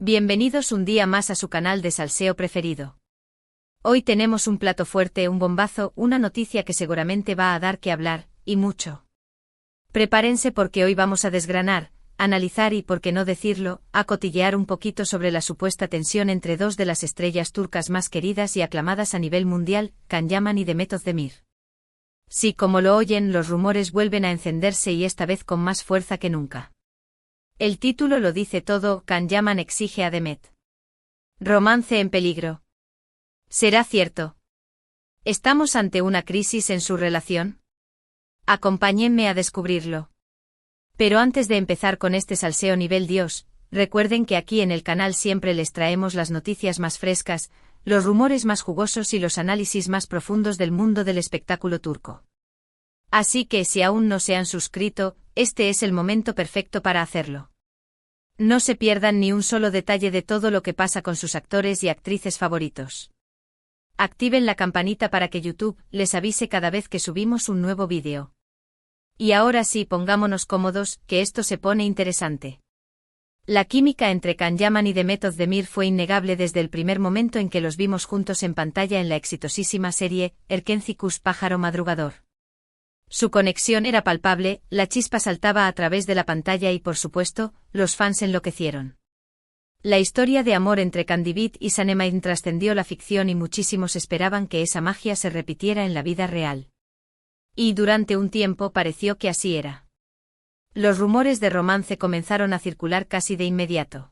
Bienvenidos un día más a su canal de salseo preferido. Hoy tenemos un plato fuerte, un bombazo, una noticia que seguramente va a dar que hablar, y mucho. Prepárense porque hoy vamos a desgranar, analizar y, por qué no decirlo, a cotillear un poquito sobre la supuesta tensión entre dos de las estrellas turcas más queridas y aclamadas a nivel mundial, Can Yaman y Demet Özdemir. Sí, como lo oyen, los rumores vuelven a encenderse y esta vez con más fuerza que nunca. El título lo dice todo, Can Yaman exige a Demet. Romance en peligro. ¿Será cierto? ¿Estamos ante una crisis en su relación? Acompáñenme a descubrirlo. Pero antes de empezar con este salseo nivel Dios, recuerden que aquí en el canal siempre les traemos las noticias más frescas, los rumores más jugosos y los análisis más profundos del mundo del espectáculo turco. Así que si aún no se han suscrito, este es el momento perfecto para hacerlo. No se pierdan ni un solo detalle de todo lo que pasa con sus actores y actrices favoritos. Activen la campanita para que YouTube les avise cada vez que subimos un nuevo vídeo. Y ahora sí, pongámonos cómodos, que esto se pone interesante. La química entre Can Yaman y Demet Özdemir fue innegable desde el primer momento en que los vimos juntos en pantalla en la exitosísima serie Erkenci Pájaro Madrugador. Su conexión era palpable, la chispa saltaba a través de la pantalla y, por supuesto, los fans enloquecieron. La historia de amor entre Candivit y Sanemane trascendió la ficción y muchísimos esperaban que esa magia se repitiera en la vida real. Y durante un tiempo pareció que así era. Los rumores de romance comenzaron a circular casi de inmediato.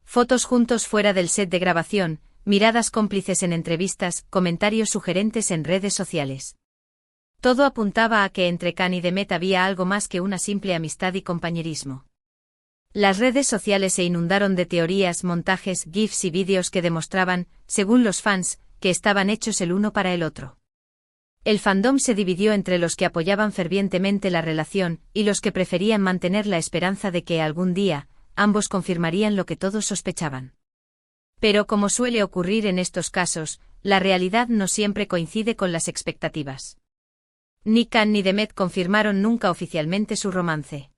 Fotos juntos fuera del set de grabación, miradas cómplices en entrevistas, comentarios sugerentes en redes sociales. Todo apuntaba a que entre Can y Demet había algo más que una simple amistad y compañerismo. Las redes sociales se inundaron de teorías, montajes, GIFs y vídeos que demostraban, según los fans, que estaban hechos el uno para el otro. El fandom se dividió entre los que apoyaban fervientemente la relación y los que preferían mantener la esperanza de que algún día, ambos confirmarían lo que todos sospechaban. Pero como suele ocurrir en estos casos, la realidad no siempre coincide con las expectativas. Ni Can ni Demet confirmaron nunca oficialmente su romance.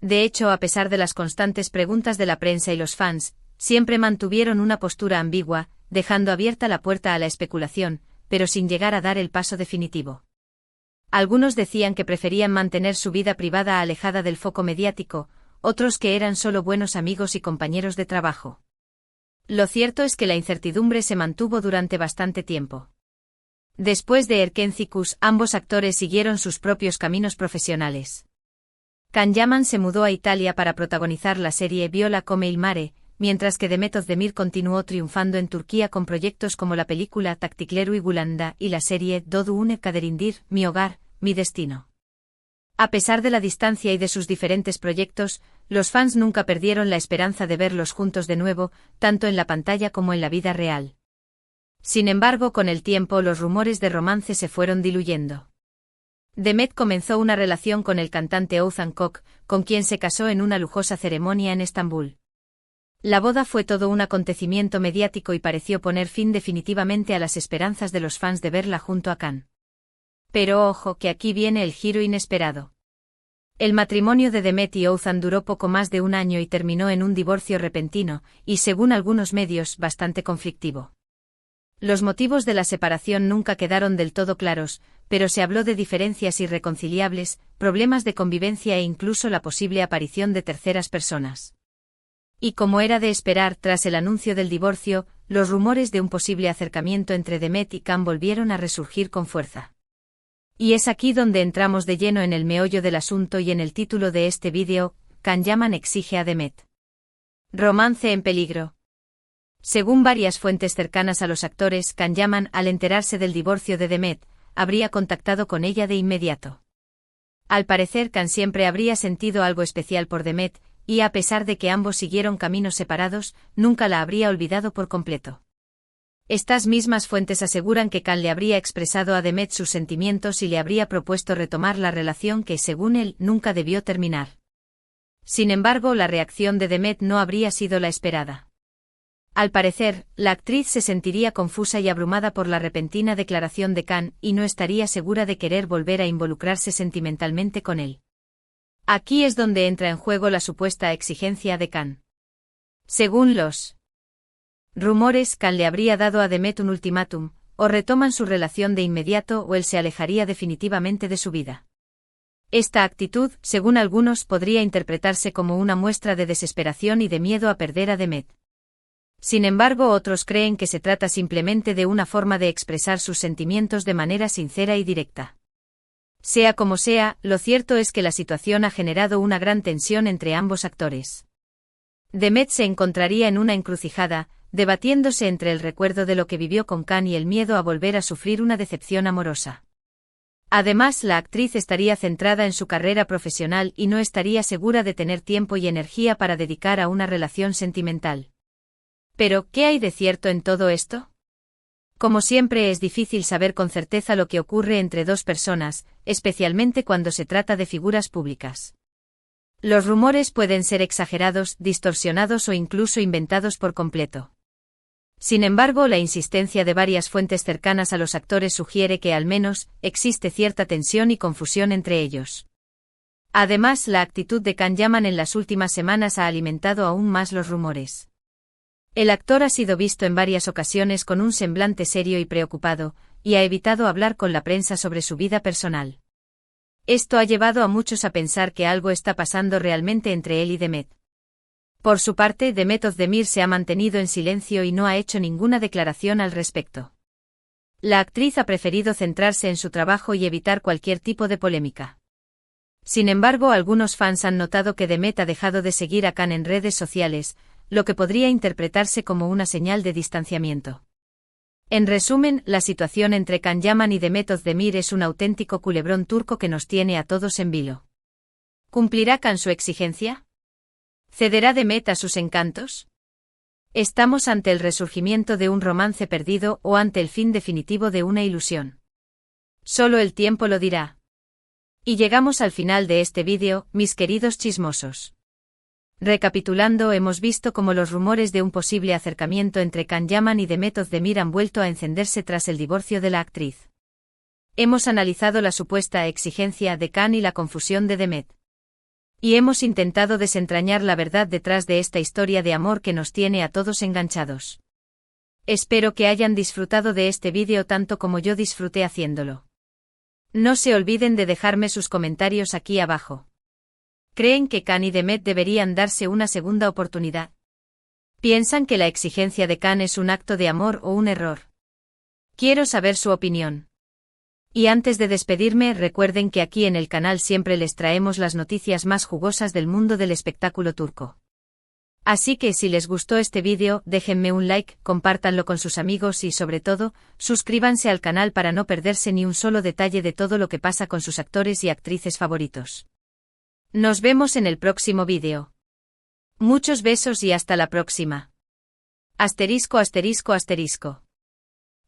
De hecho, a pesar de las constantes preguntas de la prensa y los fans, siempre mantuvieron una postura ambigua, dejando abierta la puerta a la especulación, pero sin llegar a dar el paso definitivo. Algunos decían que preferían mantener su vida privada alejada del foco mediático, otros que eran solo buenos amigos y compañeros de trabajo. Lo cierto es que la incertidumbre se mantuvo durante bastante tiempo. Después de Erkenci, ambos actores siguieron sus propios caminos profesionales. Can Yaman se mudó a Italia para protagonizar la serie Viola come il mare, mientras que Demet Özdemir continuó triunfando en Turquía con proyectos como la película Taktikleri Uygulanda y la serie Doğu Une Kaderindir, Mi hogar, mi destino. A pesar de la distancia y de sus diferentes proyectos, los fans nunca perdieron la esperanza de verlos juntos de nuevo, tanto en la pantalla como en la vida real. Sin embargo, con el tiempo los rumores de romance se fueron diluyendo. Demet comenzó una relación con el cantante Oğuzhan Koç, con quien se casó en una lujosa ceremonia en Estambul. La boda fue todo un acontecimiento mediático y pareció poner fin definitivamente a las esperanzas de los fans de verla junto a Can. Pero ojo, que aquí viene el giro inesperado. El matrimonio de Demet y Oğuzhan duró poco más de un año y terminó en un divorcio repentino, y según algunos medios, bastante conflictivo. Los motivos de la separación nunca quedaron del todo claros, pero se habló de diferencias irreconciliables, problemas de convivencia e incluso la posible aparición de terceras personas. Y como era de esperar, tras el anuncio del divorcio, los rumores de un posible acercamiento entre Demet y Can volvieron a resurgir con fuerza. Y es aquí donde entramos de lleno en el meollo del asunto y en el título de este vídeo, Can Yaman exige a Demet. Romance en peligro. Según varias fuentes cercanas a los actores, Can Yaman, al enterarse del divorcio de Demet, habría contactado con ella de inmediato. Al parecer, Can siempre habría sentido algo especial por Demet, y a pesar de que ambos siguieron caminos separados, nunca la habría olvidado por completo. Estas mismas fuentes aseguran que Can le habría expresado a Demet sus sentimientos y le habría propuesto retomar la relación que, según él, nunca debió terminar. Sin embargo, la reacción de Demet no habría sido la esperada. Al parecer, la actriz se sentiría confusa y abrumada por la repentina declaración de Can y no estaría segura de querer volver a involucrarse sentimentalmente con él. Aquí es donde entra en juego la supuesta exigencia de Can. Según los rumores, Khan le habría dado a Demet un ultimátum: o retoman su relación de inmediato o él se alejaría definitivamente de su vida. Esta actitud, según algunos, podría interpretarse como una muestra de desesperación y de miedo a perder a Demet. Sin embargo, otros creen que se trata simplemente de una forma de expresar sus sentimientos de manera sincera y directa. Sea como sea, lo cierto es que la situación ha generado una gran tensión entre ambos actores. Demet se encontraría en una encrucijada, debatiéndose entre el recuerdo de lo que vivió con Khan y el miedo a volver a sufrir una decepción amorosa. Además, la actriz estaría centrada en su carrera profesional y no estaría segura de tener tiempo y energía para dedicar a una relación sentimental. Pero, ¿qué hay de cierto en todo esto? Como siempre, es difícil saber con certeza lo que ocurre entre dos personas, especialmente cuando se trata de figuras públicas. Los rumores pueden ser exagerados, distorsionados o incluso inventados por completo. Sin embargo, la insistencia de varias fuentes cercanas a los actores sugiere que al menos existe cierta tensión y confusión entre ellos. Además, la actitud de Khan Yaman en las últimas semanas ha alimentado aún más los rumores. El actor ha sido visto en varias ocasiones con un semblante serio y preocupado, y ha evitado hablar con la prensa sobre su vida personal. Esto ha llevado a muchos a pensar que algo está pasando realmente entre él y Demet. Por su parte, Demet Özdemir se ha mantenido en silencio y no ha hecho ninguna declaración al respecto. La actriz ha preferido centrarse en su trabajo y evitar cualquier tipo de polémica. Sin embargo, algunos fans han notado que Demet ha dejado de seguir a Khan en redes sociales, lo que podría interpretarse como una señal de distanciamiento. En resumen, la situación entre Khan Yaman y Demet Özdemir es un auténtico culebrón turco que nos tiene a todos en vilo. ¿Cumplirá Khan su exigencia? ¿Cederá Demet a sus encantos? ¿Estamos ante el resurgimiento de un romance perdido o ante el fin definitivo de una ilusión? Solo el tiempo lo dirá. Y llegamos al final de este vídeo, mis queridos chismosos. Recapitulando, hemos visto cómo los rumores de un posible acercamiento entre Khan Yaman y Demet Özdemir han vuelto a encenderse tras el divorcio de la actriz. Hemos analizado la supuesta exigencia de Khan y la confusión de Demet. Y hemos intentado desentrañar la verdad detrás de esta historia de amor que nos tiene a todos enganchados. Espero que hayan disfrutado de este vídeo tanto como yo disfruté haciéndolo. No se olviden de dejarme sus comentarios aquí abajo. ¿Creen que Khan y Demet deberían darse una segunda oportunidad? ¿Piensan que la exigencia de Khan es un acto de amor o un error? Quiero saber su opinión. Y antes de despedirme, recuerden que aquí en el canal siempre les traemos las noticias más jugosas del mundo del espectáculo turco. Así que si les gustó este vídeo, déjenme un like, compártanlo con sus amigos y sobre todo, suscríbanse al canal para no perderse ni un solo detalle de todo lo que pasa con sus actores y actrices favoritos. Nos vemos en el próximo vídeo. Muchos besos y hasta la próxima. Asterisco asterisco asterisco.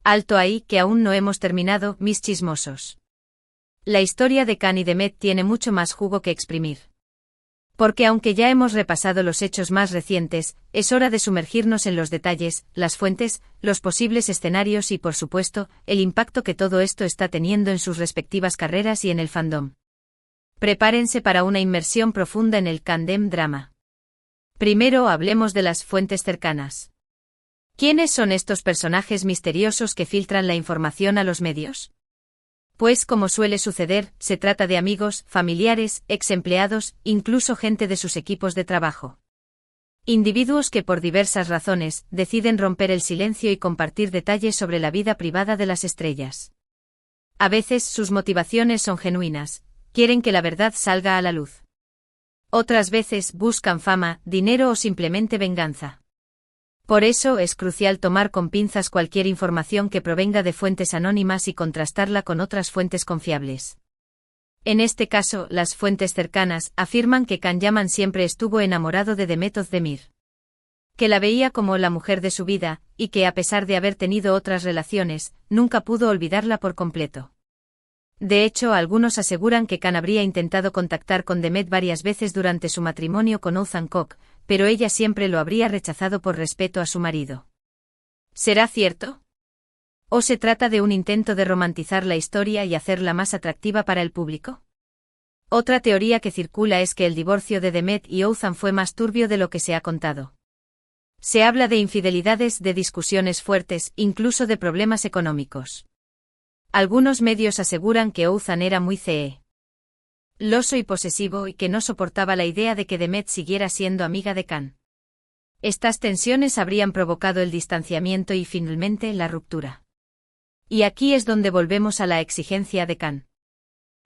Alto ahí, que aún no hemos terminado, mis chismosos. La historia de Khan y Demet tiene mucho más jugo que exprimir. Porque aunque ya hemos repasado los hechos más recientes, es hora de sumergirnos en los detalles, las fuentes, los posibles escenarios y, por supuesto, el impacto que todo esto está teniendo en sus respectivas carreras y en el fandom. Prepárense para una inmersión profunda en el Kandem drama. Primero hablemos de las fuentes cercanas. ¿Quiénes son estos personajes misteriosos que filtran la información a los medios? Pues como suele suceder, se trata de amigos, familiares, ex empleados, incluso gente de sus equipos de trabajo. Individuos que por diversas razones deciden romper el silencio y compartir detalles sobre la vida privada de las estrellas. A veces sus motivaciones son genuinas, quieren que la verdad salga a la luz. Otras veces buscan fama, dinero o simplemente venganza. Por eso es crucial tomar con pinzas cualquier información que provenga de fuentes anónimas y contrastarla con otras fuentes confiables. En este caso, las fuentes cercanas afirman que Khan Yaman siempre estuvo enamorado de Demet Özdemir. Que la veía como la mujer de su vida, y que a pesar de haber tenido otras relaciones, nunca pudo olvidarla por completo. De hecho, algunos aseguran que Khan habría intentado contactar con Demet varias veces durante su matrimonio con Oğuzhan Koç, pero ella siempre lo habría rechazado por respeto a su marido. ¿Será cierto? ¿O se trata de un intento de romantizar la historia y hacerla más atractiva para el público? Otra teoría que circula es que el divorcio de Demet y Oğuzhan fue más turbio de lo que se ha contado. Se habla de infidelidades, de discusiones fuertes, incluso de problemas económicos. Algunos medios aseguran que Ouzhan era muy celoso y posesivo y que no soportaba la idea de que Demet siguiera siendo amiga de Khan. Estas tensiones habrían provocado el distanciamiento y finalmente la ruptura. Y aquí es donde volvemos a la exigencia de Khan.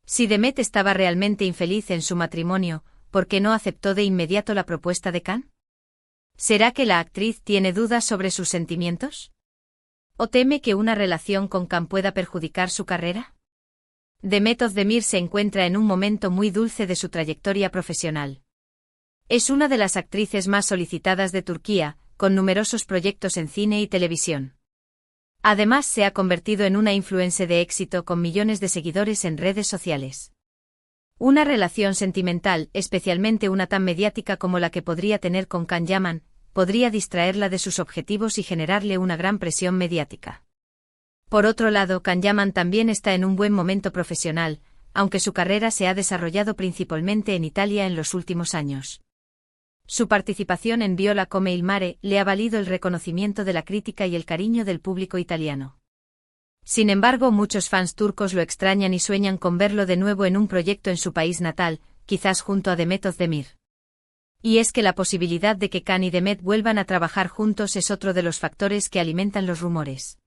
Si Demet estaba realmente infeliz en su matrimonio, ¿por qué no aceptó de inmediato la propuesta de Khan? ¿Será que la actriz tiene dudas sobre sus sentimientos? ¿O teme que una relación con Khan pueda perjudicar su carrera? Demet Özdemir se encuentra en un momento muy dulce de su trayectoria profesional. Es una de las actrices más solicitadas de Turquía, con numerosos proyectos en cine y televisión. Además, se ha convertido en una influencer de éxito con millones de seguidores en redes sociales. Una relación sentimental, especialmente una tan mediática como la que podría tener con Can Yaman, podría distraerla de sus objetivos y generarle una gran presión mediática. Por otro lado, Can Yaman también está en un buen momento profesional, aunque su carrera se ha desarrollado principalmente en Italia en los últimos años. Su participación en Viola come il mare le ha valido el reconocimiento de la crítica y el cariño del público italiano. Sin embargo, muchos fans turcos lo extrañan y sueñan con verlo de nuevo en un proyecto en su país natal, quizás junto a Demet Özdemir. Y es que la posibilidad de que Can y Demet vuelvan a trabajar juntos es otro de los factores que alimentan los rumores.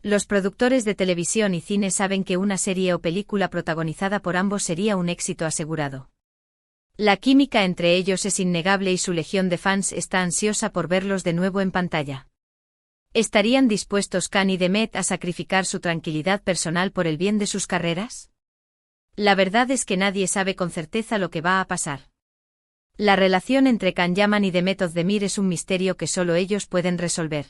Los productores de televisión y cine saben que una serie o película protagonizada por ambos sería un éxito asegurado. La química entre ellos es innegable y su legión de fans está ansiosa por verlos de nuevo en pantalla. ¿Estarían dispuestos Can y Demet a sacrificar su tranquilidad personal por el bien de sus carreras? La verdad es que nadie sabe con certeza lo que va a pasar. La relación entre Can Yaman y Demet Özdemir es un misterio que solo ellos pueden resolver.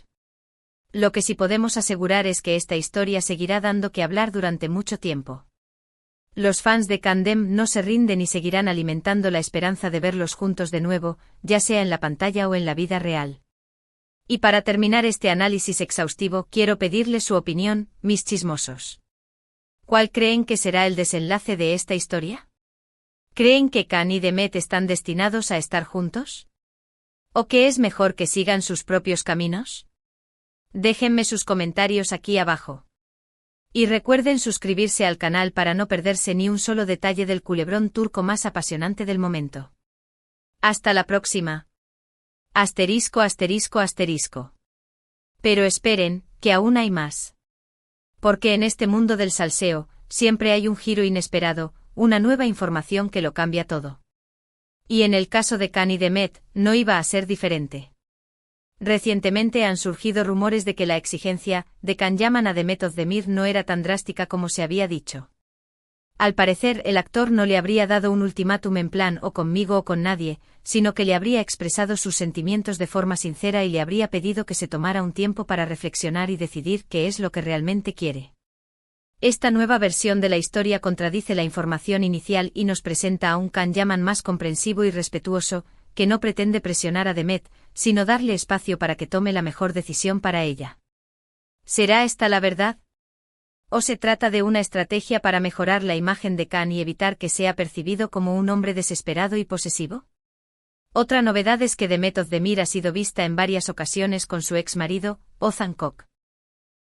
Lo que sí podemos asegurar es que esta historia seguirá dando que hablar durante mucho tiempo. Los fans de Can Dem no se rinden y seguirán alimentando la esperanza de verlos juntos de nuevo, ya sea en la pantalla o en la vida real. Y para terminar este análisis exhaustivo, quiero pedirles su opinión, mis chismosos. ¿Cuál creen que será el desenlace de esta historia? ¿Creen que Can y Demet están destinados a estar juntos? ¿O que es mejor que sigan sus propios caminos? Déjenme sus comentarios aquí abajo. Y recuerden suscribirse al canal para no perderse ni un solo detalle del culebrón turco más apasionante del momento. Hasta la próxima. Asterisco asterisco asterisco. Pero esperen, que aún hay más. Porque en este mundo del salseo, siempre hay un giro inesperado, una nueva información que lo cambia todo. Y en el caso de Can y Demet, no iba a ser diferente. Recientemente han surgido rumores de que la exigencia de Can Yaman a Demet Özdemir no era tan drástica como se había dicho. Al parecer, el actor no le habría dado un ultimátum en plan o conmigo o con nadie, sino que le habría expresado sus sentimientos de forma sincera y le habría pedido que se tomara un tiempo para reflexionar y decidir qué es lo que realmente quiere. Esta nueva versión de la historia contradice la información inicial y nos presenta a un Can Yaman más comprensivo y respetuoso, que no pretende presionar a Demet, sino darle espacio para que tome la mejor decisión para ella. ¿Será esta la verdad? ¿O se trata de una estrategia para mejorar la imagen de Can y evitar que sea percibido como un hombre desesperado y posesivo? Otra novedad es que Demet Özdemir ha sido vista en varias ocasiones con su ex marido, Ozan Kok.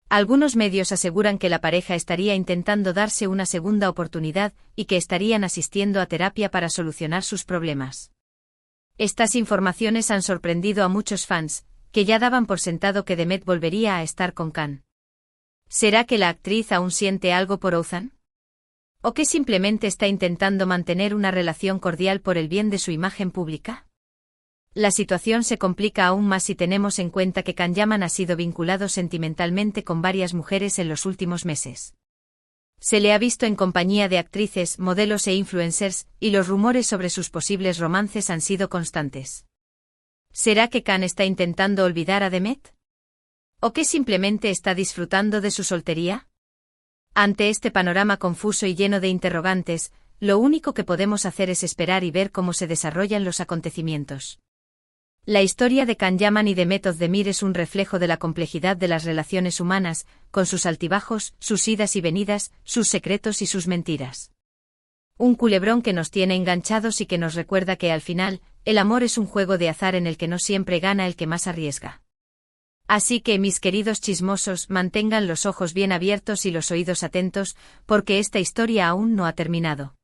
Algunos medios aseguran que la pareja estaría intentando darse una segunda oportunidad y que estarían asistiendo a terapia para solucionar sus problemas. Estas informaciones han sorprendido a muchos fans, que ya daban por sentado que Demet volvería a estar con Can. ¿Será que la actriz aún siente algo por Ouzhan? ¿O que simplemente está intentando mantener una relación cordial por el bien de su imagen pública? La situación se complica aún más si tenemos en cuenta que Can Yaman ha sido vinculado sentimentalmente con varias mujeres en los últimos meses. Se le ha visto en compañía de actrices, modelos e influencers, y los rumores sobre sus posibles romances han sido constantes. ¿Será que Can está intentando olvidar a Demet? ¿O que simplemente está disfrutando de su soltería? Ante este panorama confuso y lleno de interrogantes, lo único que podemos hacer es esperar y ver cómo se desarrollan los acontecimientos. La historia de Can Yaman y Demet Özdemir es un reflejo de la complejidad de las relaciones humanas, con sus altibajos, sus idas y venidas, sus secretos y sus mentiras. Un culebrón que nos tiene enganchados y que nos recuerda que al final, el amor es un juego de azar en el que no siempre gana el que más arriesga. Así que, mis queridos chismosos, mantengan los ojos bien abiertos y los oídos atentos, porque esta historia aún no ha terminado.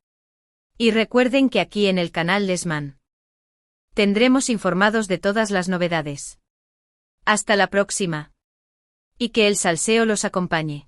Y recuerden que aquí en el canal Lesman tendremos informados de todas las novedades. Hasta la próxima. Y que el salseo los acompañe.